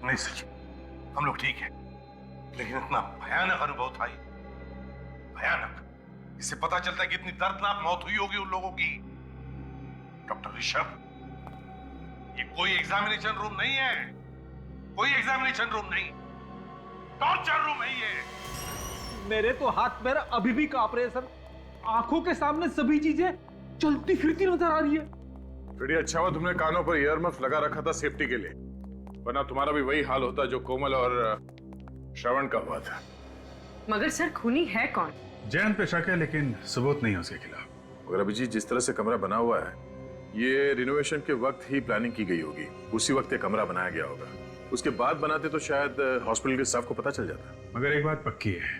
नहीं सचिन, हम लोग ठीक है, लेकिन इतना भयानक अनुभव था ये, भयानक। इससे पता चलता है कि इतनी दर्दनाक मौत हुई होगी उन लोगों की। डॉक्टर ऋषभ, ये कोई एग्जामिनेशन रूम नहीं है, कोई एग्जामिनेशन रूम नहीं, टॉर्चर रूम है ये। मेरे तो हाथ पैर अभी भी कांप रहे हैं सर। आंखों के सामने सभी चीजें चलती फिरती नजर आ रही है। फ्रेडी, अच्छा हुआ तुमने कानों पर ईयरमफ्स लगा रखा था सेफ्टी के लिए, वरना तुम्हारा भी वही हाल होता जो कोमल और श्रवण का हुआ था। मगर सर खूनी है कौन? जयंत पे शक है, लेकिन सबूत नहीं है उसके खिलाफ। मगर अभिजीत, जिस तरह से कमरा बना हुआ है, ये रिनोवेशन के वक्त ही प्लानिंग की गई होगी। उसी वक्त ये कमरा बनाया गया होगा। उसके बाद बनाते तो शायद हॉस्पिटल के स्टाफ को पता चल जाता। मगर एक बात पक्की है,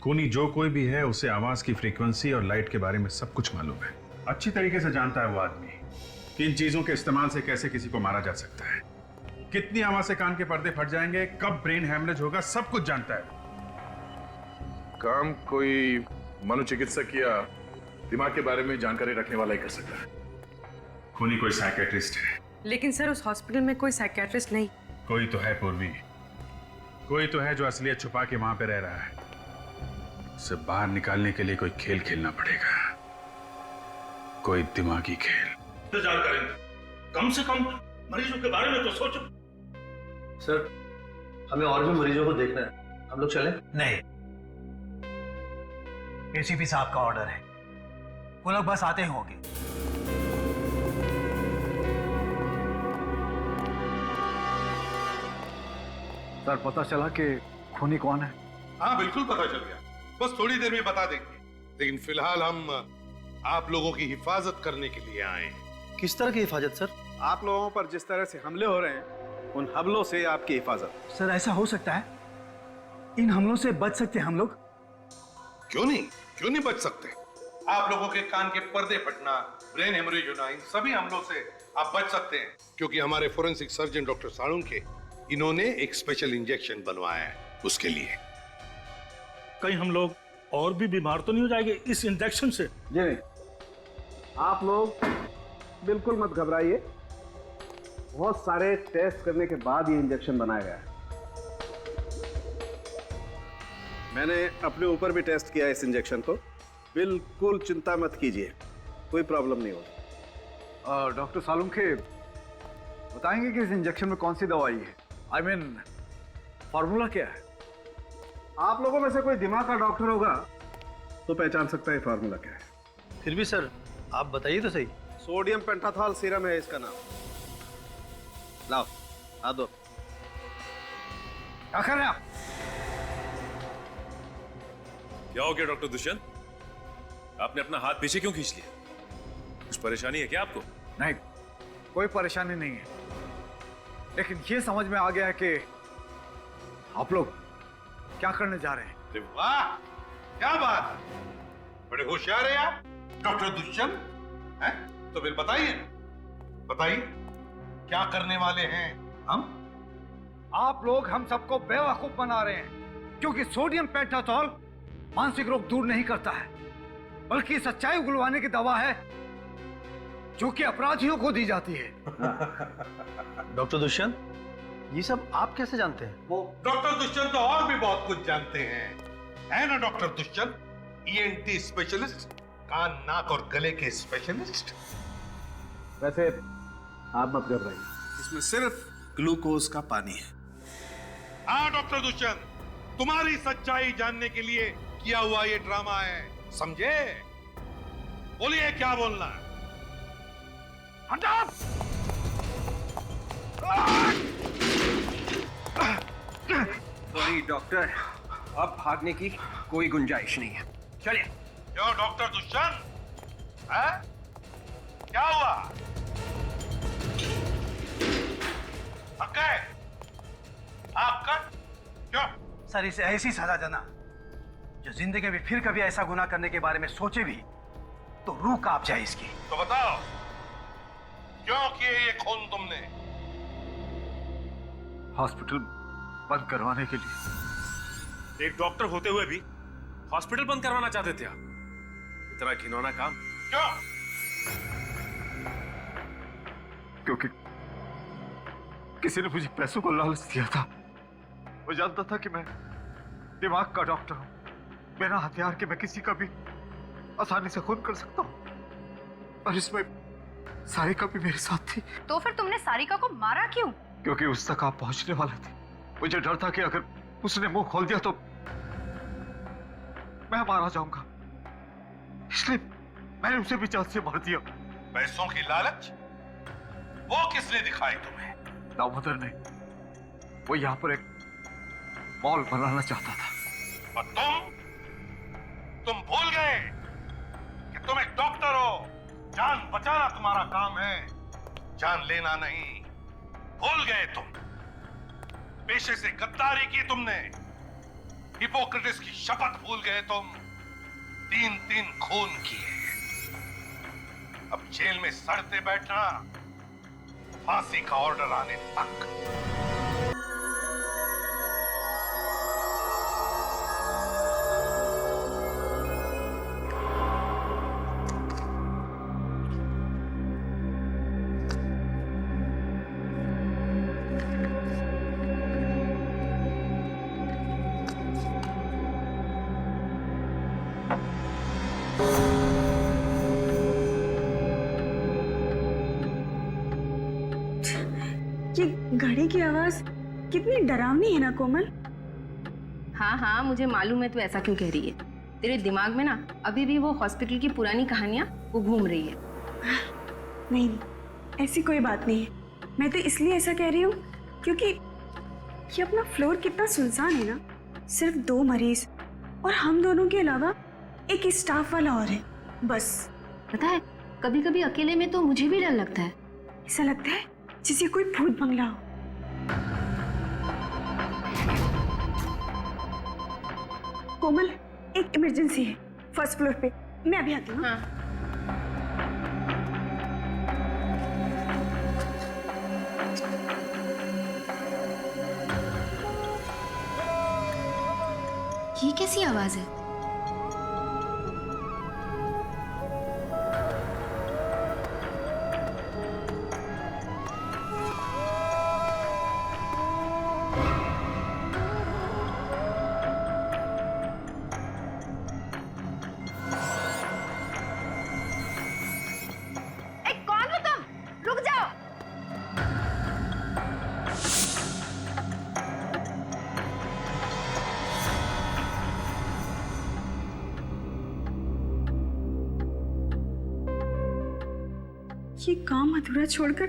खूनी जो कोई भी है उसे आवाज की फ्रीक्वेंसी और लाइट के बारे में सब कुछ मालूम है। अच्छी तरीके से जानता है वो आदमी कि इन चीजों के इस्तेमाल से कैसे किसी को मारा जा सकता है, कितनी आवाज से कान के पर्दे फट जाएंगे, कब ब्रेन हैमरेज होगा, सब कुछ जानता है। काम कोई मनोचिकित्सक या दिमाग के बारे में जानकारी रखने वाला ही कर सकता है। खूनी कोई साइकेट्रिस्ट है। लेकिन सर उस हॉस्पिटल में कोई साइकियाट्रिस्ट नहीं। कोई तो है पूर्वी, कोई तो है जो असलियत छुपा के वहां पे रह रहा है। उसे बाहर निकालने के लिए कोई खेल खेलना पड़ेगा, कोई दिमागी खेल। जानकारी कम से कम मरीजों के बारे में तो सोचो। सर, हमें और भी मरीजों को देखना है, हम लोग चलें? नहीं, एसीपी साहब का ऑर्डर है, वो लोग बस आते ही होंगे। सर, पता चला कि खूनी कौन है? हाँ बिल्कुल पता चल गया, बस थोड़ी देर में बता देंगे। लेकिन फिलहाल हम आप लोगों की हिफाजत करने के लिए आए हैं। किस तरह की हिफाजत सर? आप लोगों पर जिस तरह से हमले हो रहे हैं, उन हमलों से आपकी हिफाजत। सर, ऐसा हो सकता है? इन हमलों से बच सकते हैं हम लोग? क्यों नहीं बच सकते? आप लोगों के कान के पर्दे फटना, ब्रेन हेमरेज होना, इन सभी हमलों से आप बच सकते हैं, क्योंकि हमारे फोरेंसिक सर्जन डॉक्टर साळुंखे इन्होंने एक स्पेशल इंजेक्शन बनवाया है उसके लिए। कहीं हम लोग और भी बीमार तो नहीं हो जाएंगे इस इंजेक्शन से? जी नहीं, आप लोग बिल्कुल मत घबराइए। बहुत सारे टेस्ट करने के बाद ये इंजेक्शन बनाया गया है। मैंने अपने ऊपर भी टेस्ट किया इस इंजेक्शन को। बिल्कुल चिंता मत कीजिए, कोई प्रॉब्लम नहीं होगी। डॉक्टर साळुंखे बताएंगे कि इस इंजेक्शन में कौन सी दवाई है? आई मीन फॉर्मूला क्या है? आप लोगों में से कोई दिमाग का डॉक्टर होगा तो पहचान सकता है फार्मूला क्या है। फिर भी सर, आप बताइए तो सही। सोडियम पेंटाथॉल सीरम है इसका नाम। लाओ, आ दो। क्या कर रहे हैं आप? क्या हो गया डॉक्टर दुष्यंत? आपने अपना हाथ पीछे क्यों खींच लिया? कुछ परेशानी है क्या आपको? नहीं, कोई परेशानी नहीं है, लेकिन ये समझ में आ गया है कि आप लोग क्या करने जा रहे हैं। अरे वाह, क्या बात है, बड़े होशियार हैं आप डॉक्टर दुष्यंत। हैं? तो फिर बताइए क्या करने वाले हैं हम? आप लोग हम सबको बेवकूफ बना रहे हैं, क्योंकि सोडियम पेंटाथॉल मानसिक रोग दूर नहीं करता है, बल्कि सच्चाई उगलवाने की दवा है जो कि अपराधियों को दी जाती है। डॉक्टर दुष्यंत, ये सब आप कैसे जानते हैं? वो डॉक्टर दुष्यंत तो और भी बहुत कुछ जानते हैं, है ना डॉक्टर दुष्यंत? ईएनटी स्पेशलिस्ट, कान नाक और गले के स्पेशलिस्ट। वैसे आप मत घबराइए, इसमें सिर्फ ग्लूकोज का पानी है। हाँ डॉक्टर दुष्यंत, तुम्हारी सच्चाई जानने के लिए किया हुआ ये ड्रामा है, समझे? बोलिए क्या बोलना है? सॉरी डॉक्टर, अब भागने की कोई गुंजाइश नहीं है, चलिए। क्यों डॉक्टर दुष्यंत, है? क्या हुआ? आपका क्यों? सर, इसे ऐसी सजा देना जो जिंदगी में फिर कभी ऐसा गुनाह करने के बारे में सोचे भी तो रूह कांप जाए इसकी। तो बताओ क्यों किए ये खून तुमने? हॉस्पिटल बंद करवाने के लिए। एक डॉक्टर होते हुए भी हॉस्पिटल बंद करवाना चाहते थे आप? इतना घिनौना काम क्यों? क्योंकि किसी ने मुझे पैसों को लालच दिया था। वो जानता था कि मैं दिमाग का डॉक्टर हूं, बिना हथियार के मैं किसी का भी आसानी से खून कर सकता हूं, और इसमें सारिका भी मेरे साथ थी। तो फिर तुमने सारिका को मारा क्यों? क्योंकि उस तक आप पहुंचने वाले थे। मुझे डर था कि अगर उसने मुंह खोल दिया तो मैं मारा जाऊंगा, इसलिए मैंने उसे भी जान से मार दिया। पैसों की लालच वो किसने दिखाई तुम्हें? दामोदर ने। वो यहाँ पर एक मॉल बनाना चाहता था। और तुम भूल गए कि तुम एक डॉक्टर हो। जान बचाना तुम्हारा काम है, जान लेना नहीं। भूल गए तुम। पेशे से गद्दारी की तुमने, हिपोक्रेटिस की शपथ भूल गए तुम। 3-3 खून किए। अब जेल में सड़ते बैठना, फांसी का ऑर्डर आने तक। ये घड़ी की आवाज कितनी डरावनी है ना कोमल। हाँ हाँ मुझे मालूम है तू ऐसा क्यों कह रही है। तेरे दिमाग में ना अभी भी वो हॉस्पिटल की पुरानी कहानियां वो घूम रही है। नहीं, ऐसी कोई बात नहीं है। मैं तो इसलिए ऐसा कह रही हूँ क्योंकि ये अपना फ्लोर कितना सुनसान है ना। सिर्फ 2 मरीज और हम दोनों के अलावा एक स्टाफ वाला और है बस। पता है कभी कभी अकेले में तो मुझे भी डर लगता है। ऐसा लगता है जैसे कोई भूत बंगला हो। कोमल, एक इमरजेंसी है फर्स्ट फ्लोर पे। मैं अभी आती हूँ। हाँ। ये कैसी आवाज है? ये काम अधूरा छोड़कर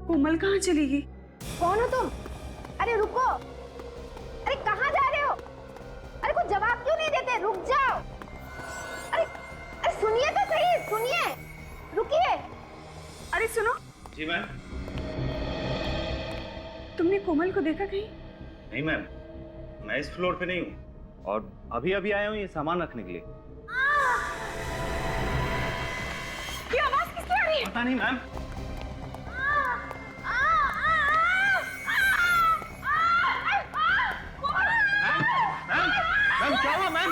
कोमल कहाँ चली गई? कौन हो तुम? अरे रुको, अरे कहाँ जा रहे हो? अरे कुछ जवाब क्यों नहीं देते? रुक जाओ। अरे अरे सुनिए तो सही, सुनिए, रुकिए। अरे सुनो। जी मैम। तुमने कोमल को देखा कहीं? नहीं मैम, मैं इस फ्लोर पे नहीं हूँ और अभी अभी आया हूँ ये सामान रखने के लिए। ये आवाज किसकी आ रही है? पता नहीं मैम। मैम क्या हुआ मैम?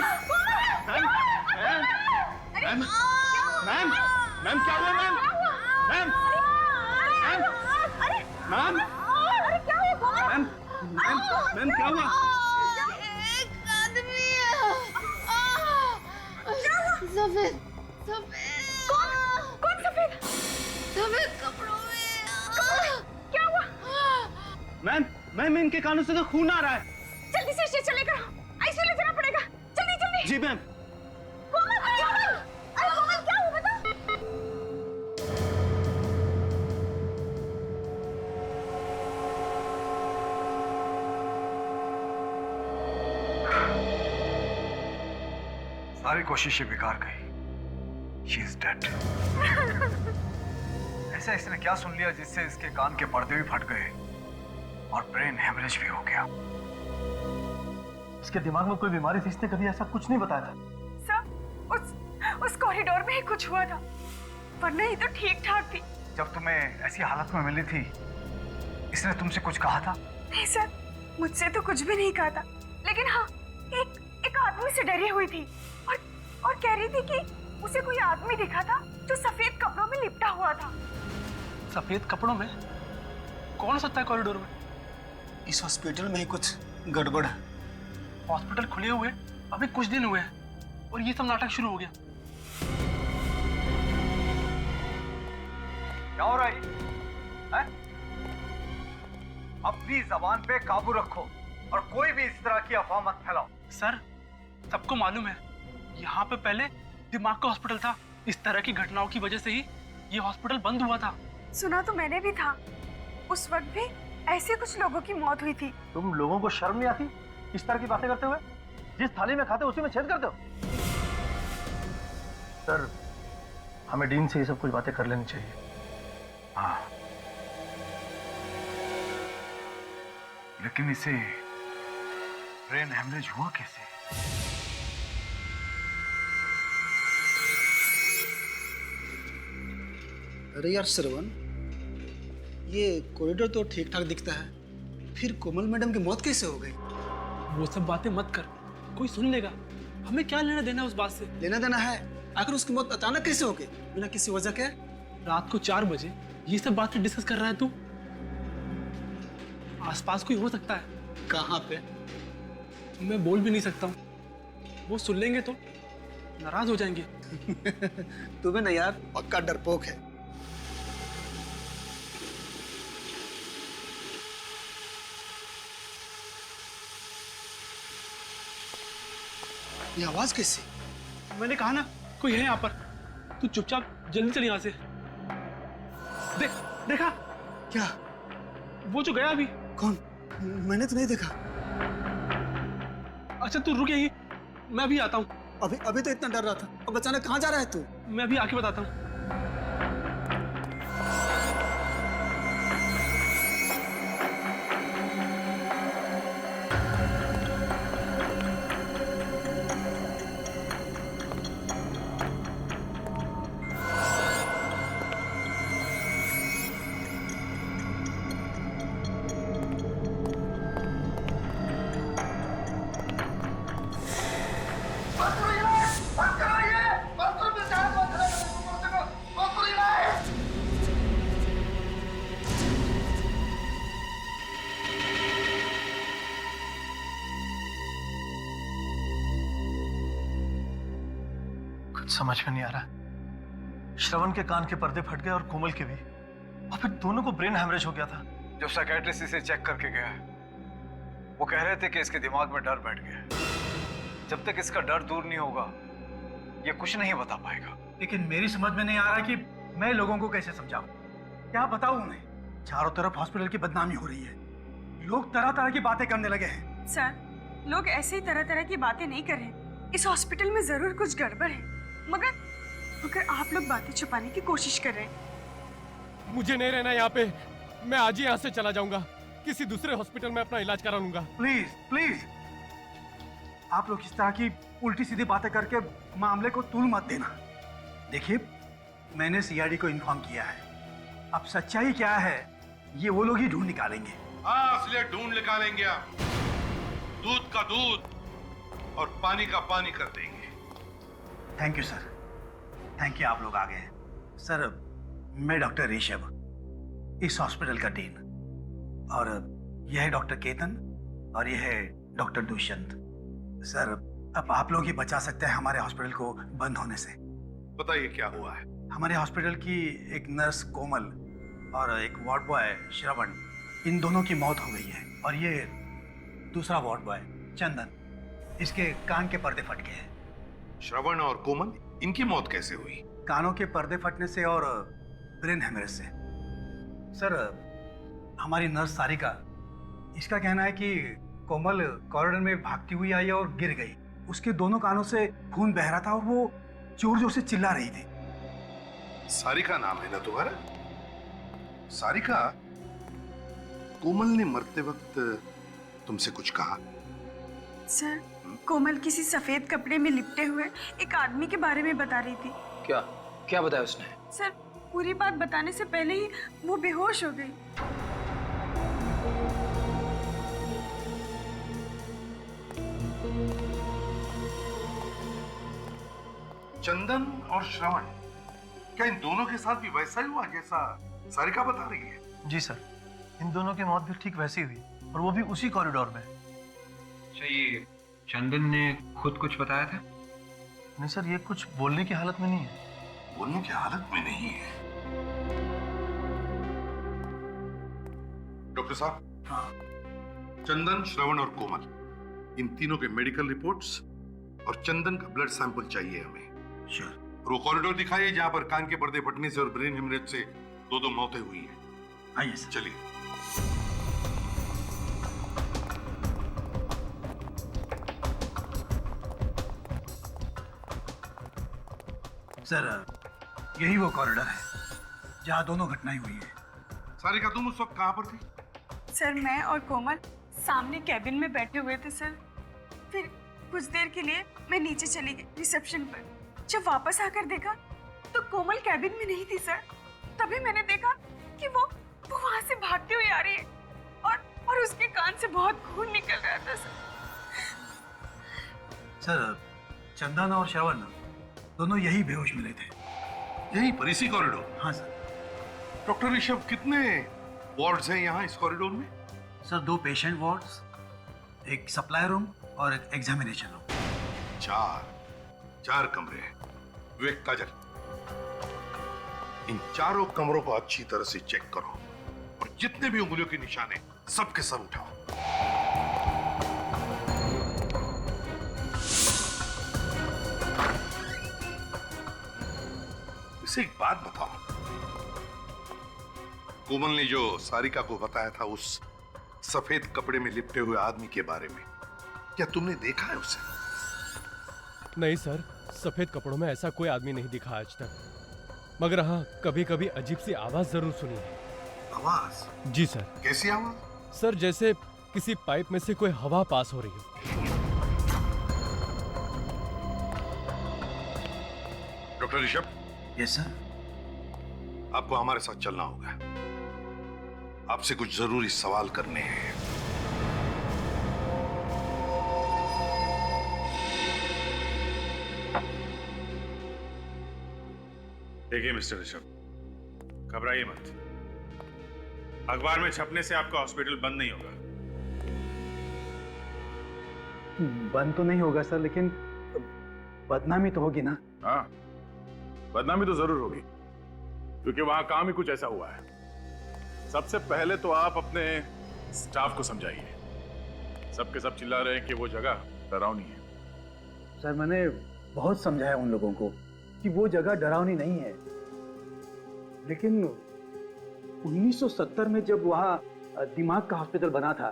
मैम मैम क्या हुआ ma'am? Ma'am ma'am ma'am ma'am क्या हुआ? एक आदमी सफेद कौन सफेद कपड़ों में क्या हुआ? मैम मैम इनके कानों से तो खून आ रहा है। जल्दी से इसे चलेगा, आईसीयू ले जाना पड़ेगा। जल्दी जल्दी। जी मैम। कोमल क्या हुआ? अरे कोमल क्या हुआ बता। सारी कोशिशें बेकार गई। She is dead. ऐसा इसने क्या सुन लिया जिससे इसके कान के पर्दे भी फट गए और ब्रेन हेमरेज भी हो गया। इसके दिमाग में कोई बीमारी थी, इसने कभी ऐसा कुछ नहीं बताया था। सब उस कॉरिडोर में ही कुछ हुआ था, वरना ये तो ठीक ठाक थी। जब तुम्हें ऐसी हालत में मिली थी, इसने तुमसे कुछ कहा था? नहीं सर, मुझसे तो कुछ भी नहीं कहा था, लेकिन हाँ एक आदमी से डरी हुई थी और कह रही थी कि उसे कोई आदमी दिखा था जो सफेद कपड़ों में लिपटा हुआ था। सफेद कपड़ों में? कौन सकता है कॉरिडोर में? इस हॉस्पिटल में ही कुछ गड़बड़ है। हॉस्पिटल खुले हुए अभी कुछ दिन हुए हैं और ये सब नाटक शुरू हो गया। क्या हो रहा है? अपनी जबान पे काबू रखो और कोई भी इस तरह की अफवाह मत फैलाओ। सर, सबको मालूम है यहाँ पे पहले दिमाग का हॉस्पिटल था। इस तरह की घटनाओं की वजह से ही ये हॉस्पिटल बंद हुआ था। सुना तो मैंने भी था, उस वक्त भी ऐसे कुछ लोगों की मौत हुई थी। तुम लोगों को शर्म नहीं आती इस तरह की बातें करते हुए? जिस थाली में खाते हो उसी में छेद करते हो। सर, हमें डीन से ये सब कुछ बातें कर लेनी चाहिए। हाँ, लेकिन इसे ब्रेन हेमरेज हुआ कैसे? अरे यार श्रवण, ये कॉरिडोर तो ठीक ठाक दिखता है, फिर कोमल मैडम की मौत कैसे हो गई? वो सब बातें मत कर, कोई सुन लेगा। हमें क्या लेना देना उस बात से? लेना देना है, आखिर उसकी मौत अचानक कैसे हो गई बिना किसी वजह के? रात को 4 बजे ये सब बातें डिस्कस कर रहा है तू? आसपास कोई हो सकता है। कहाँ पे? मैं बोल भी नहीं सकता हूँ, वो सुन लेंगे तो नाराज हो जाएंगे। तुम्हें ना यार पक्का डरपोक है। ये आवाज कैसी? मैंने कहा ना कोई है यहाँ पर। तू चुपचाप जल्दी चल यहाँ से। देखा? क्या? वो जो गया अभी। कौन? मैंने तो नहीं देखा। अच्छा तू रुक यहीं, मैं अभी आता हूँ। अभी तो इतना डर रहा था, अब अचानक कहाँ जा रहा है तू? मैं अभी आके बताता हूँ। समझ में नहीं आ रहा। श्रवण के कान के पर्दे फट गए और कोमल के भी, और फिर दोनों को ब्रेन हेमरेज हो गया था। जो साइकियाट्रिस्ट इसे चेक करके गया है, वो कह रहे थे कि इसके दिमाग में डर बैठ गया है। जब तक इसका डर दूर नहीं होगा, ये कुछ नहीं बता पाएगा। लेकिन मेरी समझ में नहीं आ रहा कि मैं लोगों को कैसे समझाऊं, क्या बताऊं उन्हें। चारों तरफ हॉस्पिटल की बदनामी हो रही है, लोग तरह तरह की बातें करने लगे हैं। सर, लोग ऐसे ही तरह तरह की बातें नहीं कर रहे। इस हॉस्पिटल में जरूर कुछ गड़बड़ है, मगर आप लोग बातें छुपाने की कोशिश कर रहे हैं। मुझे नहीं रहना यहाँ पे, मैं आज ही यहाँ से चला जाऊंगा, किसी दूसरे हॉस्पिटल में अपना इलाज करा लूंगा। प्लीज प्लीज, आप लोग इस तरह की उल्टी सीधी बातें करके मामले को तूल मत देना। देखिए, मैंने सीआईडी को इन्फॉर्म किया है, अब सच्चाई क्या है ये वो लोग ही ढूंढ निकालेंगे। हाँ, इसलिए ढूंढ निकालेंगे आप। दूध का दूध और पानी का पानी कर देंगे। Thank you sir, thank you, आप लोग आ गए। सर, मैं डॉक्टर ऋषभ, इस हॉस्पिटल का डीन, और यह है डॉक्टर केतन और यह है डॉक्टर दुष्यंत। सर, अब आप लोग ही बचा सकते हैं हमारे हॉस्पिटल को बंद होने से। बताइए क्या हुआ है? हमारे हॉस्पिटल की एक नर्स कोमल और एक वार्ड बॉय श्रवण, इन दोनों की मौत हो गई है। और ये दूसरा वार्ड बॉय चंदन, इसके कान के पर्दे फट गए हैं। श्रवण और कोमल, इनकी मौत कैसे हुई? कानों के पर्दे फटने से और ब्रेन हेमरेज से। सर, हमारी नर्स सारिका, इसका कहना है कि कोमल कॉरिडोर में भागती हुई आई और गिर गई। उसके दोनों कानों से खून बह रहा था और वो जोर जोर से चिल्ला रही थी। सारिका नाम है ना तुम्हारा? सारिका, कोमल ने मरते वक्त तुमसे कुछ कहा? सर, कोमल किसी सफेद कपड़े में लिपटे हुए एक आदमी के बारे में बता रही थी। क्या बताया उसने? सर, पूरी बात बताने से पहले ही वो बेहोश हो गई। चंदन और श्रवण, क्या इन दोनों के साथ भी वैसा ही हुआ जैसा सारिका बता रही है? जी सर, इन दोनों की मौत भी ठीक वैसी हुई और वो भी उसी कॉरिडोर में। अच्छा, ये चंदन ने खुद कुछ बताया था? नहीं सर, ये कुछ बोलने की हालत में नहीं है। बोलने की हालत में नहीं है? डॉक्टर साहब, हाँ। चंदन, श्रवण और कोमल, इन तीनों के मेडिकल रिपोर्ट्स और चंदन का ब्लड सैंपल चाहिए हमें। श्योर। और वो कॉरिडोर दिखाइए जहां पर कान के पर्दे फटने से और ब्रेन हेमरेज से दो मौतें हुई हैं। आइए सर। चलिए। सर, यही वो कॉरिडोर है जहां दोनों घटनाएं हुई हैं। सारिका, तुम उस वक्त कहां पर थी? सर, मैं और कोमल सामने कैबिन में बैठे हुए थे सर। फिर कुछ देर के लिए मैं नीचे चली गई रिसेप्शन पर। जब वापस आकर देखा तो कोमल कैबिन में नहीं थी सर। तभी मैंने देखा कि वो वहां से भागती हुई आ रही है और उसके कान से बहुत खून निकल रहा था सर। सर, चंदन और श्रवण दोनों यही बेहोश मिले थे। यही पर, इसी कॉरिडोर? हाँ सर। डॉक्टर ऋषभ, कितने वार्ड्स हैं यहाँ इस कॉरिडोर में? सर, 2 पेशेंट वार्ड्स, एक सप्लाई रूम और एक एग्जामिनेशन रूम। चार कमरे हैं। विवेक, काजल, इन चारों कमरों को अच्छी तरह से चेक करो और जितने भी उंगलियों के निशान हैं सबके सब उठाओ। इसे एक बात बताओ, कोमल ने जो सारिका को बताया था उस सफेद कपड़े में लिपटे हुए आदमी के बारे में, क्या तुमने देखा है उसे? नहीं सर, सफेद कपड़ों में ऐसा कोई आदमी नहीं दिखा आज तक। मगर हाँ, कभी कभी अजीब सी आवाज जरूर सुनी है। आवाज? जी सर। कैसी आवाज? सर, जैसे किसी पाइप में से कोई हवा पास हो रही हो। डॉक्टर ऋषभ। Yes sir. आपको हमारे साथ चलना होगा। आपसे कुछ जरूरी सवाल करने हैं। देखिए मिस्टर ऋषभ, घबराइए मत। अखबार में छपने से आपका हॉस्पिटल बंद नहीं होगा। बंद तो नहीं होगा सर, लेकिन बदनामी तो होगी ना। हाँ, बदनामी तो जरूर होगी, क्योंकि वहां काम ही कुछ ऐसा हुआ है। सबसे पहले तो आप अपने स्टाफ को समझाइए। सबके सब चिल्ला रहे हैं कि वो जगह डरावनी है। सर, मैंने बहुत समझाया उन लोगों को कि वो जगह डरावनी नहीं है, लेकिन 1970 में जब वहाँ दिमाग का हॉस्पिटल बना था,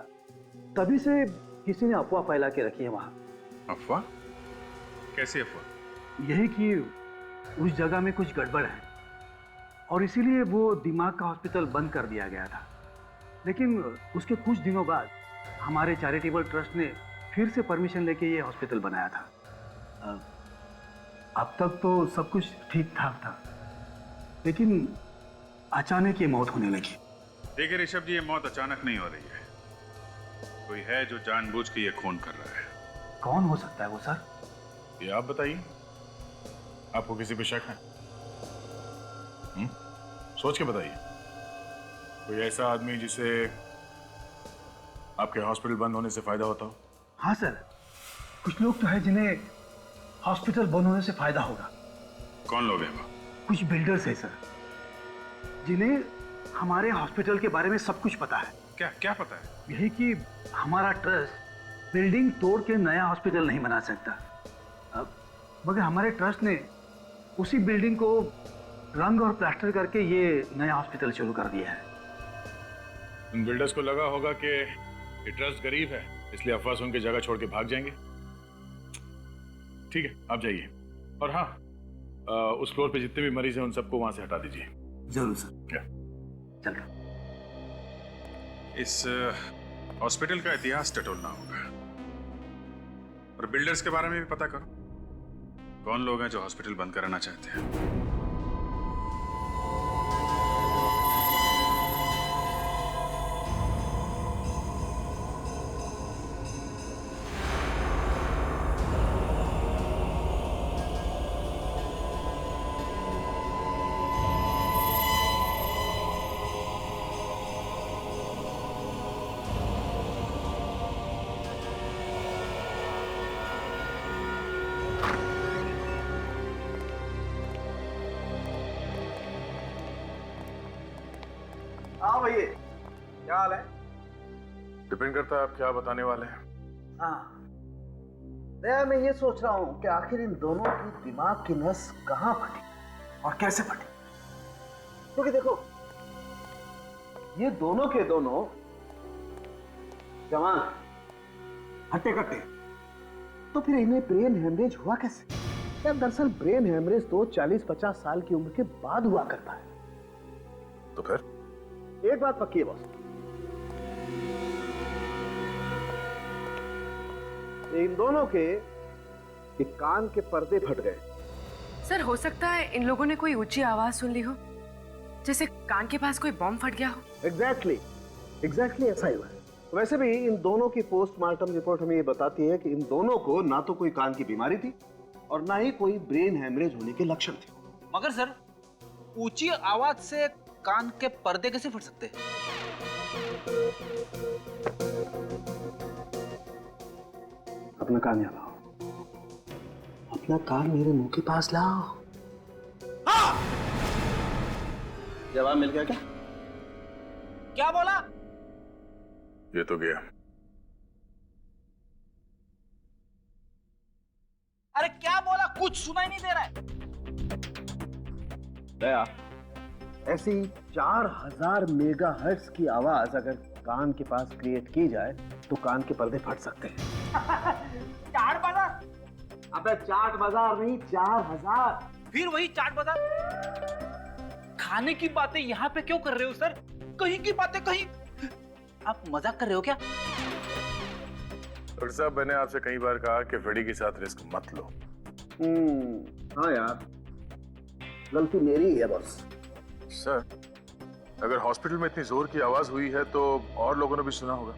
तभी से किसी ने अफवाह फैला के रखी है वहाँ। अफवाह? कैसी अफवाह? यही कि उस जगह में कुछ गड़बड़ है और इसीलिए वो दिमाग का हॉस्पिटल बंद कर दिया गया था। लेकिन उसके कुछ दिनों बाद हमारे चैरिटेबल ट्रस्ट ने फिर से परमिशन लेके ये हॉस्पिटल बनाया था। अब तक तो सब कुछ ठीक ठाक था, लेकिन अचानक ये मौत होने लगी। देखिए ऋषभ जी, ये मौत अचानक नहीं हो रही है। कोई है जो जानबूझ के ये खून कर रहा है। कौन हो सकता है वो सर? ये आप बताइए। आपको किसी पे शक है? सोच के बताइए। कोई ऐसा आदमी जिसे आपके हॉस्पिटल बंद होने से फायदा होता हो? हाँ सर, कुछ लोग तो है जिन्हें हॉस्पिटल बंद होने से फायदा होगा। कौन लोग हैं वो? कुछ बिल्डर्स है सर, जिन्हें हमारे हॉस्पिटल के बारे में सब कुछ पता है। क्या क्या पता है? यही कि हमारा ट्रस्ट बिल्डिंग तोड़ के नया हॉस्पिटल नहीं बना सकता। मगर हमारे ट्रस्ट ने उसी बिल्डिंग को रंग और प्लास्टर करके ये नया हॉस्पिटल शुरू कर दिया है। उन बिल्डर्स को लगा होगा कि ये ट्रस्ट गरीब है, इसलिए अफवाह सुन के जगह छोड़ के भाग जाएंगे। ठीक है, आप जाइए। और हाँ, उस फ्लोर पे जितने भी मरीज हैं उन सबको वहां से हटा दीजिए। जरूर सर। क्या? चलो। इस हॉस्पिटल का इतिहास टटोलना होगा और बिल्डर्स के बारे में भी पता करो। कौन लोग हैं जो हॉस्पिटल बंद कराना चाहते हैं। भैया, क्या हाल है? डिपेंड करता है आप क्या बताने वाले हैं। हाँ, दया, मैं ये सोच रहा हूँ कि आखिर इन दोनों की दिमाग की नस कहाँ फटी और कैसे फटी। क्योंकि देखो, ये दोनों के दोनों जवान हट्टे कट्टे, तो फिर इन्हें ब्रेन हेमरेज हुआ कैसे? यार दरअसल ब्रेन हेमरेज तो 40-50 साल की उम्र के बाद हुआ करता है। तो फिर एक बात पक्की है बॉस, इन दोनों के कान के पर्दे फट गए। सर हो सकता है इन लोगों ने कोई ऊंची आवाज सुन ली हो, जैसे कान के पास कोई बॉम्ब फट गया हो। एग्जैक्टली ऐसा ही हुआ है। वैसे भी इन दोनों की पोस्टमार्टम रिपोर्ट हमें ये बताती है कि इन दोनों को ना तो कोई कान की बीमारी थी और ना ही कोई ब्रेन हेमरेज होने के लक्षण थे। मगर सर, ऊंची आवाज से कान के पर्दे कैसे फट सकते हैं? अपना कान यहाँ लाओ, अपना कान मेरे मुंह के पास लाओ। हाँ! जवाब मिल गया क्या? क्या बोला? ये तो गया। अरे क्या बोला? कुछ सुनाई नहीं दे रहा है। दया, ऐसी 4000 मेगाहर्ट्ज की आवाज अगर कान के पास क्रिएट की जाए तो कान के पर्दे फट सकते हैं। चाट बाजार? अबे चाट बाजार नहीं, 4000। फिर वही चाट बाजार। खाने की बातें यहाँ पे क्यों कर रहे हो सर? कहीं की बातें कहीं। आप मजाक कर रहे हो क्या? डॉक्टर साहब, मैंने आपसे कई बार कहा कि फ्रेडी के साथ रिस्क मत लो। हाँ यार, गलती मेरी ही है बॉस। सर, अगर हॉस्पिटल में इतनी जोर की आवाज हुई है तो और लोगों ने भी सुना होगा,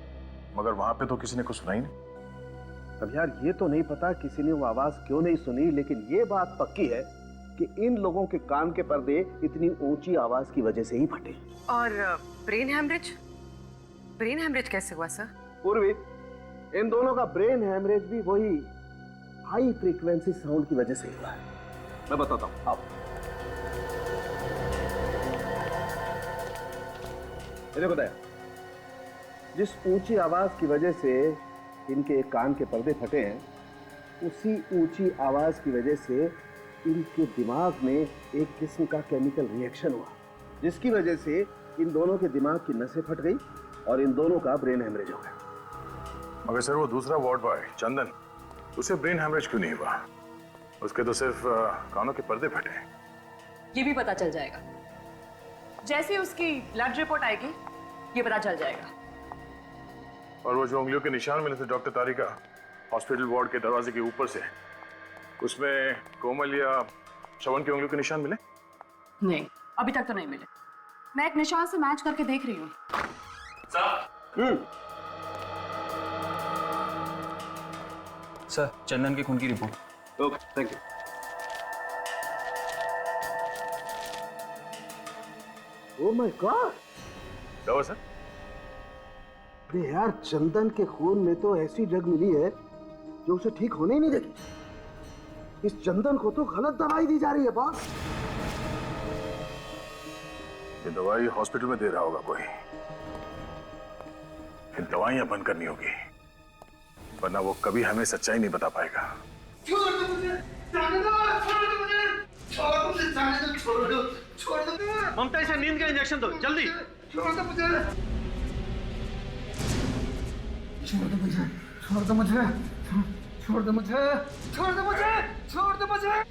मगर वहां पे तो किसी ने कुछ सुना ही नहीं। अब यार ये तो नहीं पता किसी ने वो आवाज क्यों नहीं सुनी, लेकिन ये बात पक्की है कि इन लोगों के कान के पर्दे इतनी ऊंची आवाज की वजह से ही फटे। और ब्रेन हेमरेज? ब्रेन हेमरेज कैसे हुआ सर? पूर्वी, इन दोनों का ब्रेन हेमरेज भी वही हाई फ्रीक्वेंसी साउंड की वजह से हुआ है। मैं बताता हूं, आओ। मैंने बताया, जिस ऊंची आवाज की वजह से इनके कान के पर्दे फटे हैं, उसी ऊंची आवाज की वजह से इनके दिमाग में एक किस्म का केमिकल रिएक्शन हुआ, जिसकी वजह से इन दोनों के दिमाग की नसें फट गई और इन दोनों का ब्रेन हेमरेज हो गया। मगर सर, वो दूसरा वार्ड बॉय चंदन, उसे ब्रेन हेमरेज क्यों नहीं हुआ? उसके तो सिर्फ कानों के पर्दे फटे हैं। ये भी पता चल जाएगा। जैसे ही उसकी ब्लड रिपोर्ट आएगी, ये पता चल जाएगा। और वो जो उंगलियों के निशान मिले थे डॉक्टर तारिका हॉस्पिटल वार्ड के दरवाजे के ऊपर से, उसमें कोमल या श्रवण की उंगलियों के निशान मिले? नहीं, अभी तक तो नहीं मिले। मैं एक निशान से मैच करके देख रही हूँ। सर, चंदन के खून की report. Okay, thank you. Oh my God! क्या हुआ सर? अरे यार, चंदन के खून में तो ऐसी ड्रग मिली है जो उसे ठीक होने ही नहीं देगी। इस चंदन को तो गलत दवाई दी जा रही है बॉस। ये दवाई हॉस्पिटल में दे रहा होगा कोई। ये दवाइयां बंद करनी होगी, वरना वो कभी हमें सच्चाई नहीं बता पाएगा। छोड़ दो मुझे, जाने दो, छोड़ दो मुझे, छोड़ दो मुझे, जाने दो, छोड़ दो, छोड़ दो। ममता, इसे नींद का इंजेक्शन दो, जल्दी। छोड़ दो मुझे, छोड़ दो मुझे, छोड़ दो मुझे, छोड़ दो मुझे, छोड़ दो मुझे, छोड़ दो मुझे,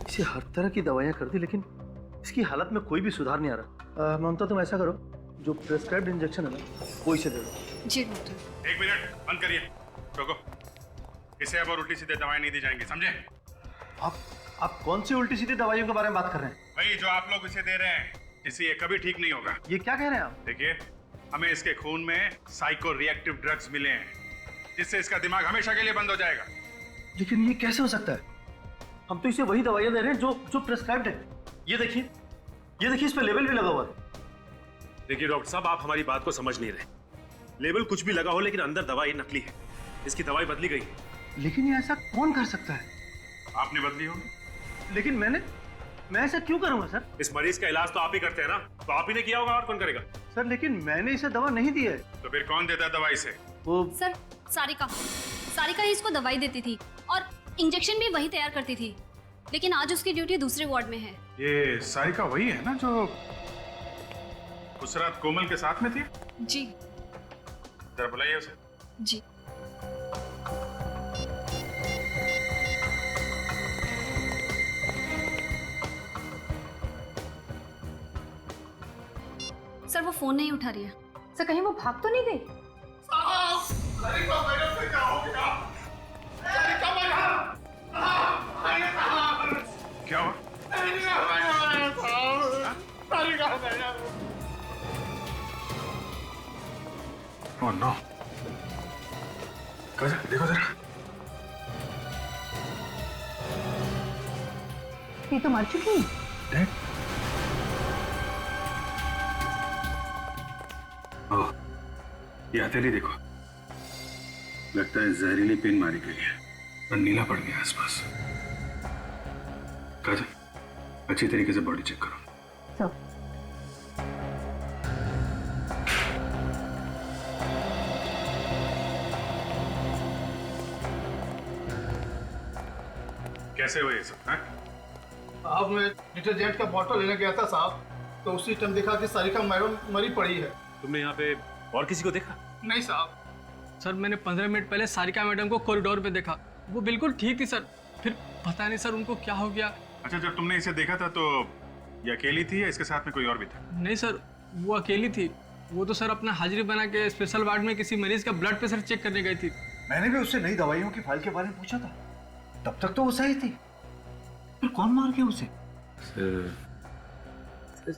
इसे हर तरह की दवाइयां कर दी, लेकिन इसकी हालत में कोई भी सुधार नहीं आ रहा। ममता, तुम ऐसा करो, जो प्रेस्क्राइब्ड इंजेक्शन है ना, वो इसे दे दो। जी डॉक्टर। 1 मिनट, बंद करिए, रोको। इसे अब और उल्टी सीधे दवाएं नहीं दी जाएंगी, समझे? आप कौन सी उल्टी सीधी दवाइयों के बारे में बात कर रहे हैं? भाई, जो आप लोग इसे दे रहे हैं, इससे ये कभी ठीक नहीं होगा। ये क्या कह रहे हैं आप? देखिए, हमें इसके खून में साइको रिएक्टिव ड्रग्स मिले हैं, जिससे इसका दिमाग हमेशा के लिए बंद हो जाएगा। लेकिन ये कैसे हो सकता है? हम तो इसे वही दवाइयां दे रहे हैं जो प्रेस्क्राइब्ड है। ये देखिए इस पे लेबल भी लगा हुआ है। देखिए डॉक्टर साहब, आप हमारी बात को समझ नहीं रहे। लेबल कुछ भी लगा हो, लेकिन अंदर दवाई नकली है। इसकी दवाई बदली गई है। लेकिन ये ऐसा कौन कर सकता है? आपने बदली होगी। लेकिन मैं ऐसा क्यों करूंगा सर? इस मरीज का इलाज तो आप ही करते हैं ना, तो आप ही ने किया होगा, और कौन करेगा? सर लेकिन मैंने इसे दवा नहीं दी है। तो फिर कौन देता है दवा इसे? वो सर सारिका ही इसको दवाई देती थी और इंजेक्शन भी वही तैयार करती थी, लेकिन आज उसकी ड्यूटी दूसरे वार्ड में है। ये सारिका वही है ना जो उस रात कोमल के साथ में थी? जी। जरा बुलाइए उसे। जी। सर वो फोन नहीं उठा रही है। सर कहीं वो भाग तो नहीं गई? क्या हुआ? Oh no. देखो जरा। ये तो मर चुकी है। ओह, ये हथेली देखो, लगता है जहरीली पिन मारी गई है और नीला पड़ गया आसपास। काजल, अच्छी तरीके से बॉडी चेक करो। कैसे हुए ये सब? साहब मैं डिटर्जेंट का बॉटल लेने गया था साहब, तो उसी टाइम देखा कि सारिका मैडम मरी पड़ी है। तुमने यहाँ पे और किसी को देखा? नहीं साहब। सर मैंने 15 मिनट पहले सारिका मैडम को कॉरिडोर पे देखा, वो बिल्कुल ठीक थी सर। फिर पता नहीं सर उनको क्या हो गया। अच्छा, जब तुमने इसे देखा था तो ये अकेली थी या इसके साथ में कोई और भी था? नहीं सर, वो अकेली थी। वो तो सर अपना हाजिरी बना के स्पेशल वार्ड में किसी मरीज का ब्लड प्रेशर चेक करने गई थी। मैंने भी उससे नई दवाइयों की फाइल के बारे में पूछा था, तब तक तो वो सही थी। फिर कौन मार गया उसे?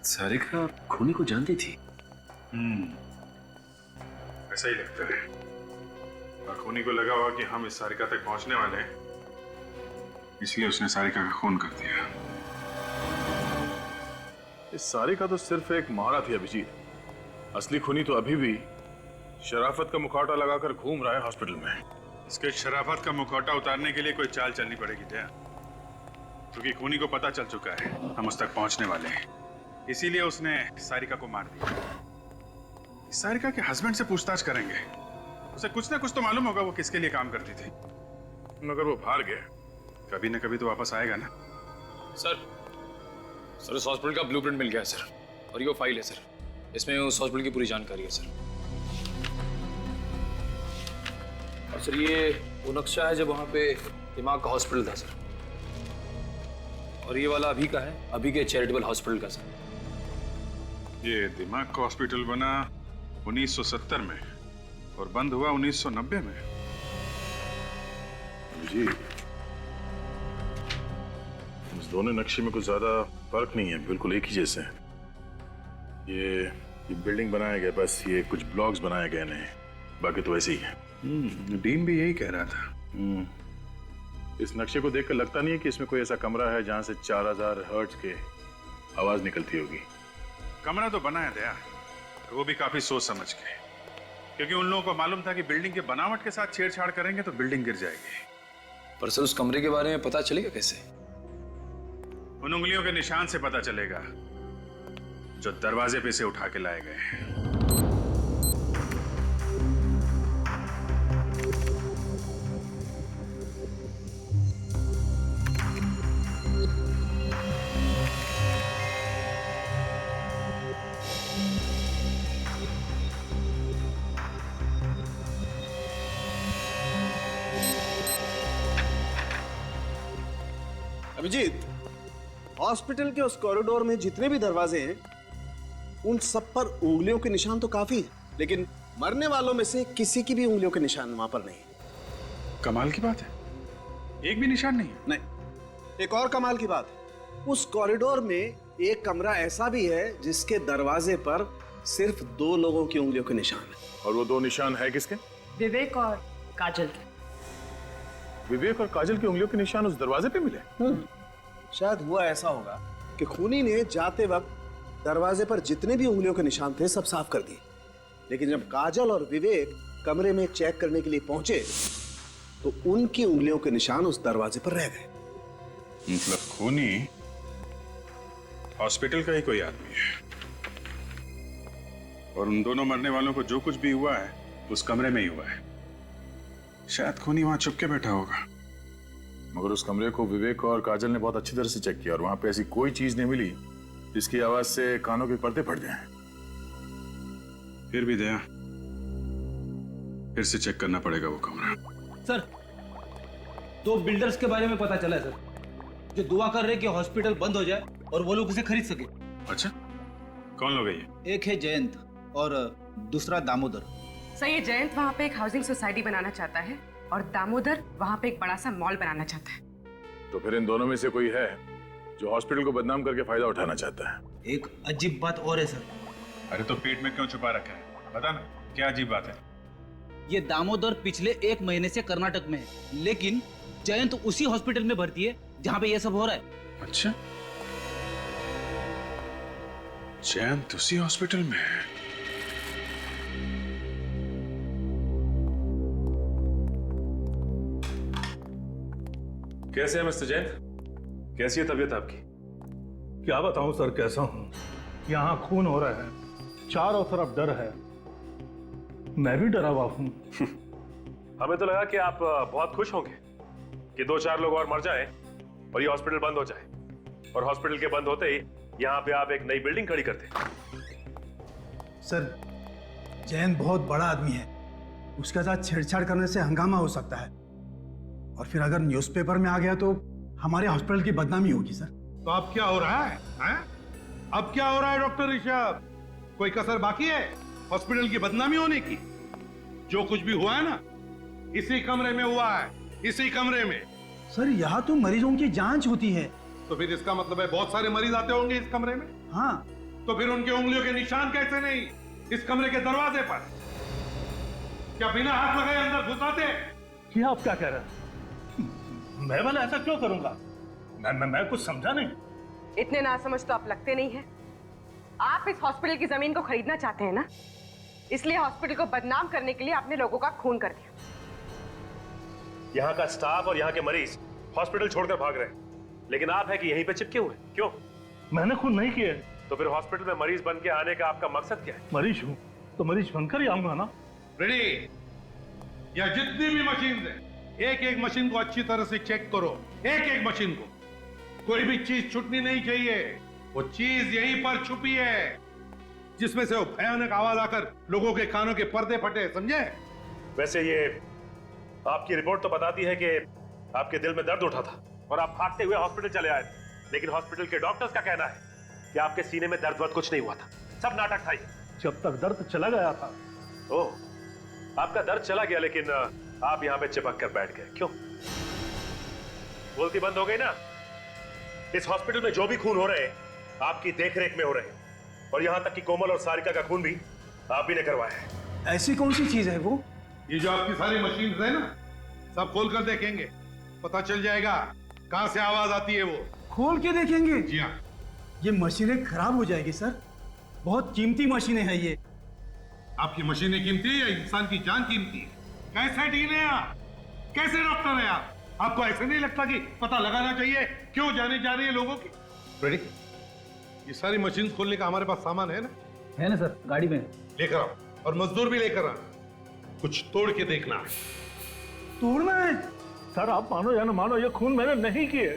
सारिका खूनी को जानती थी। ऐसा ही लगता है। और खूनी को लगा हुआ कि हम इस सारिका तक पहुंचने वाले हैं, इसलिए उसने सारिका का खून कर दिया। इस सारिका तो सिर्फ एक मारा थी अभिजीत। असली खूनी तो अभी भी शराफत का मुखौटा लगाकर घूम रहा है हॉस्पिटल में। इसके शराफत का मुखौटा उतारने के लिए कोई चाल चलनी पड़ेगी दया, क्योंकि खूनी को पता चल चुका है हम उस तक पहुंचने वाले हैं, इसीलिए उसने सारिका को मार दिया। सारिका के हस्बैंड से पूछताछ करेंगे, उसे कुछ ना कुछ तो मालूम होगा वो किसके लिए काम करती थी। मगर वो भाग गया, कभी न कभी तो वापस आएगा ना। सर इस हॉस्पिटल का ब्लूप्रिंट मिल गया है सर, और ये फाइल है सर, इसमें उस हॉस्पिटल की पूरी जानकारी है सर। और सर ये वो नक्शा है जब वहाँ पे दिमाग का हॉस्पिटल था सर, और ये वाला अभी का है, अभी के चैरिटेबल हॉस्पिटल का सर। ये दिमाग का हॉस्पिटल बना 1970 में और बंद हुआ 1990 में। जी, इस दोनों नक्शे में कुछ ज्यादा फर्क नहीं है, बिल्कुल एक ही जैसे हैं। ये बिल्डिंग बनाया गया, बस ये कुछ ब्लॉक्स बनाए गए नहीं, बाकी तो वैसे ही है। डीन भी यही कह रहा था। इस नक्शे को देखकर लगता नहीं है कि इसमें कोई ऐसा कमरा है जहां से 4000 हर्ट्ज के आवाज निकलती होगी। कमरा तो बना है दया, वो भी काफी सोच समझ के, क्योंकि उन लोगों को मालूम था कि बिल्डिंग के बनावट के साथ छेड़छाड़ करेंगे तो बिल्डिंग गिर जाएगी। पर सर उस कमरे के बारे में पता चलेगा कैसे? उन उंगलियों के निशान से पता चलेगा जो दरवाजे पे से उठा के लाए गए। अभिजीत, हॉस्पिटल के उस कॉरिडोर में जितने भी दरवाजे हैं उन सब पर उंगलियों के निशान तो काफी है, लेकिन मरने वालों में से किसी की भी उंगलियों के निशान वहां पर नहीं है। कमाल की बात है, एक भी निशान नहीं है। नहीं, एक और कमाल की बात है, उस कॉरिडोर में एक कमरा ऐसा भी है जिसके दरवाजे पर सिर्फ 2 लोगों की उंगलियों के निशान है। और वो 2 निशान है किसके? विवेक और काजल के। विवेक और काजल की उंगलियों के निशान उस दरवाजे पे मिले? शायद हुआ ऐसा होगा कि खूनी ने जाते वक्त दरवाजे पर जितने भी उंगलियों के निशान थे सब साफ कर दिए, लेकिन जब काजल और विवेक कमरे में चेक करने के लिए पहुंचे तो उनकी उंगलियों के निशान उस दरवाजे पर रह गए। मतलब खूनी हॉस्पिटल का ही कोई आदमी है, और उन दोनों मरने वालों को जो कुछ भी हुआ है उस कमरे में ही हुआ है। शायद खूनी वहां छुप के बैठा होगा। मगर उस कमरे को विवेक और काजल ने बहुत अच्छी तरह से चेक किया और वहां पे ऐसी कोई चीज नहीं मिली जिसकी आवाज से कानों के पर्दे फट जाएं। फिर भी दया, फिर से चेक करना पड़ेगा वो कमरा। सर, 2 बिल्डर्स के बारे में पता चला है सर, जो दुआ कर रहे कि हॉस्पिटल बंद हो जाए और वो लोग उसे खरीद सके। अच्छा, कौन लोग है ये? एक है जयंत और दूसरा दामोदर। सर, ये जयंत वहाँ पे एक हाउसिंग सोसाइटी बनाना चाहता है और दामोदर वहाँ पे एक बड़ा सा मॉल बनाना चाहता है। तो फिर इन दोनों में से कोई है जो हॉस्पिटल को बदनाम करके फायदा उठाना चाहता है। एक अजीब बात और है सर। अरे तो पेट में क्यों छुपा रखा है, बता ना, क्या अजीब बात है? ये दामोदर पिछले 1 महीने से कर्नाटक में है, लेकिन जयंत उसी हॉस्पिटल में भर्ती है जहाँ पे ये सब हो रहा है। अच्छा, जयंत उसी हॉस्पिटल में है। कैसे हैं मिस्टर जैन? कैसी है तबीयत आपकी? क्या बताऊं सर, कैसा हूं। यहाँ खून हो रहा है, चारों तरफ डर है, मैं भी डरा हुआ हूं। हमें तो लगा कि आप बहुत खुश होंगे कि 2-4 लोग और मर जाएं और ये हॉस्पिटल बंद हो जाए, और हॉस्पिटल के बंद होते ही यहाँ पे आप एक नई बिल्डिंग खड़ी करते। सर, जयंत बहुत बड़ा आदमी है, उसके साथ छेड़छाड़ करने से हंगामा हो सकता है, और फिर अगर न्यूज़पेपर में आ गया तो हमारे हॉस्पिटल की बदनामी होगी सर। तो अब क्या हो रहा है, हैं? अब क्या हो रहा है डॉक्टर ऋषभ? कोई कसर बाकी है हॉस्पिटल की बदनामी होने की? जो कुछ भी हुआ है ना, इसी कमरे में हुआ है, इसी कमरे में। सर, यहाँ तो मरीजों की जांच होती है। तो फिर इसका मतलब है बहुत सारे मरीज आते होंगे इस कमरे में। हाँ। तो फिर उनके उंगलियों के निशान कैसे नहीं इस कमरे के दरवाजे पर? क्या बिना हाथ लगाए अंदर घुस आते? क्या आप क्या कह रहे हैं? मैं भला ऐसा क्यों करूंगा? मैं कुछ समझा नहीं। इतने नासमझ तो आप लगते नहीं हैं। आप इस हॉस्पिटल की जमीन को खरीदना चाहते हैं ना, इसलिए हॉस्पिटल को बदनाम करने के लिए आपने लोगों का खून कर दिया। यहाँ का स्टाफ और यहाँ के मरीज हॉस्पिटल छोड़कर भाग रहे हैं, लेकिन आप है कि यहीं पे चिपके हुए। क्यों? मैंने खून नहीं किया। तो फिर हॉस्पिटल में मरीज बन के आने का आपका मकसद क्या है? मरीज हूँ तो मरीज बनकर ही आऊंगा ना। रेडी? या जितनी भी मशीन है, एक एक मशीन को अच्छी तरह से चेक करो, एक एक मशीन को। कोई भी चीज छूटनी नहीं चाहिए। वो चीज यहीं पर छुपी है जिसमें से वो भयानक आवाज आकर लोगों के कानों के पर्दे फटे, समझे? वैसे ये आपकी रिपोर्ट तो बताती है कि आपके दिल में दर्द उठा था और आप भागते हुए हॉस्पिटल चले आए थे, लेकिन हॉस्पिटल के डॉक्टर्स का कहना है कि आपके सीने में दर्द वर्द कुछ नहीं हुआ था, सब नाटक था। जब तक दर्द चला गया था। ओह, आपका दर्द चला गया, लेकिन आप यहाँ पे चिपक कर बैठ गए। क्यों? बोलती बंद हो गई ना? इस हॉस्पिटल में जो भी खून हो रहे हैं आपकी देखरेख में हो रहे हैं, और यहाँ तक कि कोमल और सारिका का खून भी आप ही ने करवाया है। ऐसी कौन सी चीज है वो? ये जो आपकी सारी मशीन है ना, सब खोल कर देखेंगे, पता चल जाएगा कहां से आवाज आती है। वो खोल के देखेंगे? जी हाँ। ये मशीनें खराब हो जाएगी सर, बहुत कीमती मशीनें हैं ये। आपकी मशीनें कीमती है या इंसान की जान कीमती है? कैसे डील है आप? कैसे डॉक्टर है आप? आपको ऐसे नहीं लगता कि पता लगाना चाहिए क्यों जाने जा रही है लोगों की? रेडी? ये सारी मशीन खोलने का हमारे पास सामान है ना? है ना सर, गाड़ी में लेकर आओ, और मजदूर भी लेकर आओ। कुछ तोड़ के देखना है। तोड़ना है? सर, आप मानो या ना मानो, ये खून मैंने नहीं किए।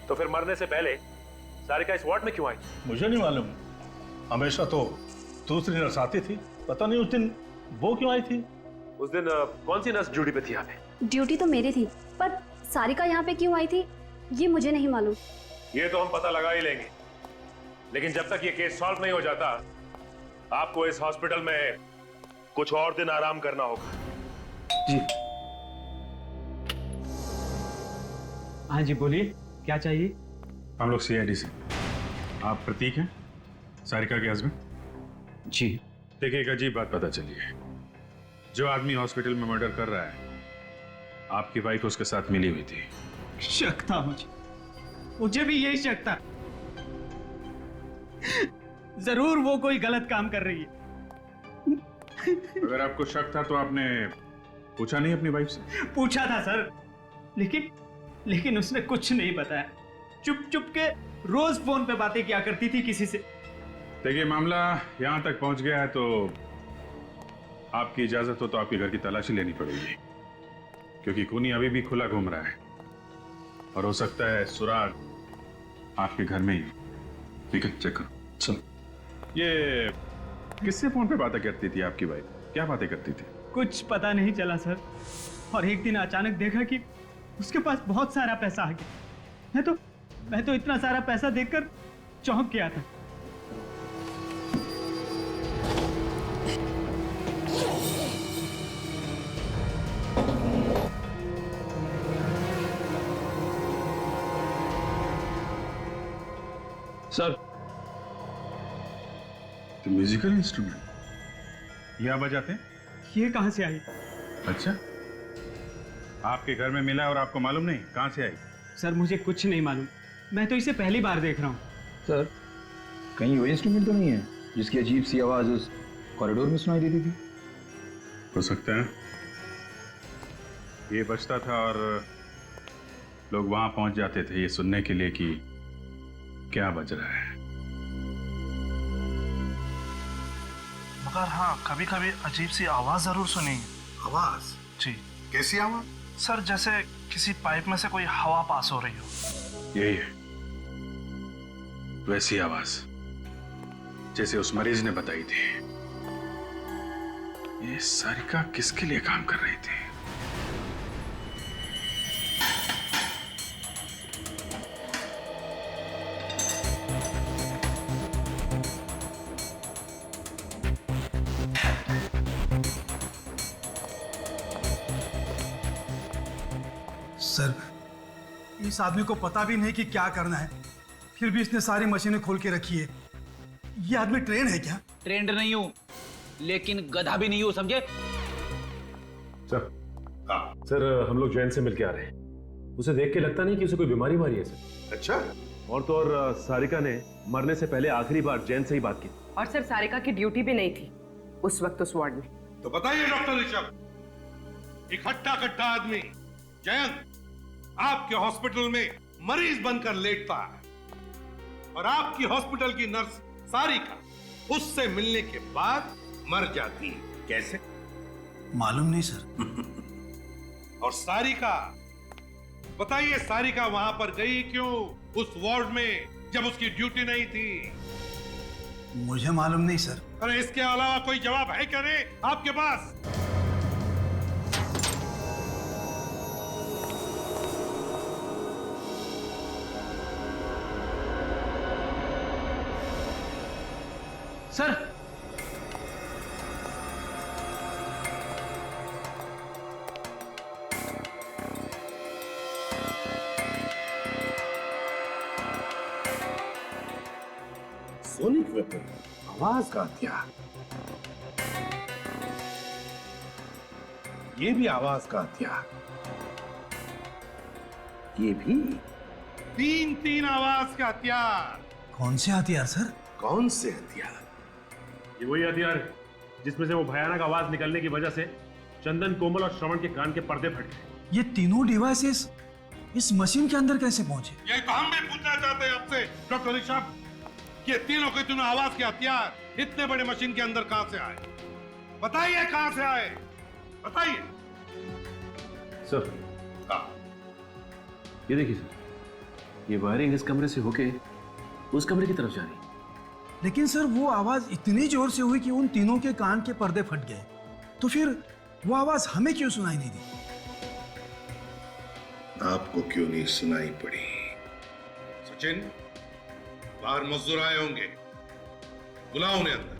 तो फिर मरने से पहले सारिका इस वार्ड में क्यों आई? मुझे नहीं मालूम। हमेशा तो दूसरी नर्स आती थी, पता नहीं उस दिन वो क्यों आई थी। उस दिन कौन सी नर्स ड्यूटी पे थी यहाँ पे? ड्यूटी तो मेरी थी, पर सारिका यहाँ पे क्यों आई थी ये मुझे नहीं मालूम। ये तो हम पता लगा ही लेंगे, लेकिन जब तक ये केस सॉल्व नहीं हो जाता आपको इस हॉस्पिटल में कुछ और दिन आराम करना होगा। जी हाँ जी, बोलिए क्या चाहिए? हम लोग सीआईडी से। आप प्रतीक हैं, सारिका के हस्बैंड? जी। देखिए, एक अजीब बात पता चली है। जो आदमी हॉस्पिटल में मर्डर कर रहा है, आपकी वाइफ उसके साथ मिली हुई थी। शक था मुझे भी यही शक था। जरूर वो कोई गलत काम कर रही है। अगर आपको शक था तो आपने पूछा नहीं अपनी वाइफ से? पूछा था सर, लेकिन उसने कुछ नहीं बताया। चुप चुप के रोज फोन पे बातें किया करती थी किसी से। देखिए, मामला यहां तक पहुंच गया है तो आपकी इजाजत हो तो आपके घर की तलाशी लेनी पड़ेगी, क्योंकि खूनी अभी भी खुला घूम रहा है और हो सकता है सुराग आपके घर में ही। ठीक है, चेक करो। चलो। ये किससे फोन पे बातें करती थी आपकी वाइफ? क्या बातें करती थी? कुछ पता नहीं चला सर, और एक दिन अचानक देखा कि उसके पास बहुत सारा पैसा आ गया। मैं तो इतना सारा पैसा देखकर चौंक गया था। सर, तो म्यूजिकल इंस्ट्रूमेंट यह बजाते हैं? ये कहां से आई? अच्छा, आपके घर में मिला और आपको मालूम नहीं? कहां से आई? सर मुझे कुछ नहीं मालूम, मैं तो इसे पहली बार देख रहा हूँ। सर, कहीं वो इंस्ट्रूमेंट तो नहीं है जिसकी अजीब सी आवाज उस कॉरिडोर में सुनाई देती थी? हो सकता है ये बजता था और लोग वहां पहुंच जाते थे ये सुनने के लिए कि क्या बज रहा है। मगर हाँ, कभी कभी अजीब सी आवाज जरूर सुनी। आवाज? जी। कैसी आवाज? सर, जैसे किसी पाइप में से कोई हवा पास हो रही हो। यही है, वैसी आवाज जैसे उस मरीज ने बताई थी। ये सारिका किसके लिए काम कर रही थी? सर, इस आदमी को पता भी नहीं कि क्या करना है, फिर भी इसने सारी मशीनें खोल के रखी है। ये आदमी ट्रेन है क्या? ट्रेंड नहीं हूं, लेकिन गधा भी नहीं हूं, समझे? सर, हम लोग जैन से मिलके आ रहे हैं। उसे देख के लगता नहीं कि उसे कोई बीमारी मारी है सर। अच्छा? और तो और सारिका ने मरने से पहले आखिरी बार जैन से ही बात की। और सर, सारिका की ड्यूटी भी नहीं थी उस वक्त उस वार्ड में। तो बताइए डॉक्टर ऋषभ, एक हट्टा कट्टा आदमी जयंत आपके हॉस्पिटल में मरीज बनकर लेटता है और आपकी हॉस्पिटल की नर्स सारिका उससे मिलने के बाद मर जाती है। कैसे? मालूम नहीं सर। और सारिका, बताइए सारिका वहां पर गई क्यों उस वार्ड में जब उसकी ड्यूटी नहीं थी? मुझे मालूम नहीं सर। अरे इसके अलावा कोई जवाब है क्या रे आपके पास? सर, सोनिक वेपन, आवाज का हथियार। ये भी आवाज का हथियार, ये भी तीन आवाज का हथियार। कौन से हथियार सर? कौन से हथियार? ये वही हथियार है जिसमें से वो भयानक आवाज निकलने की वजह से चंदन, कोमल और श्रवण के कान के पर्दे फट गए। ये तीनों डिवाइसेस इस मशीन के अंदर कैसे पहुंचे? यही तो हम भी पूछना चाहते हैं आपसे डॉक्टर ऋषभ, कि तीनों के तीनों आवाज के हथियार इतने बड़े मशीन के अंदर कहां से आए? बताइए कहां से आए, बताइए। सर, ये देखिए सर, ये वायरिंग इस कमरे से होके उस कमरे की तरफ जा रही है। लेकिन सर, वो आवाज इतनी जोर से हुई कि उन तीनों के कान के पर्दे फट गए, तो फिर वो आवाज हमें क्यों सुनाई नहीं दी? आपको क्यों नहीं सुनाई पड़ी? सचिन, बाहर मजदूर आए होंगे, बुलाओ उन्हें अंदर।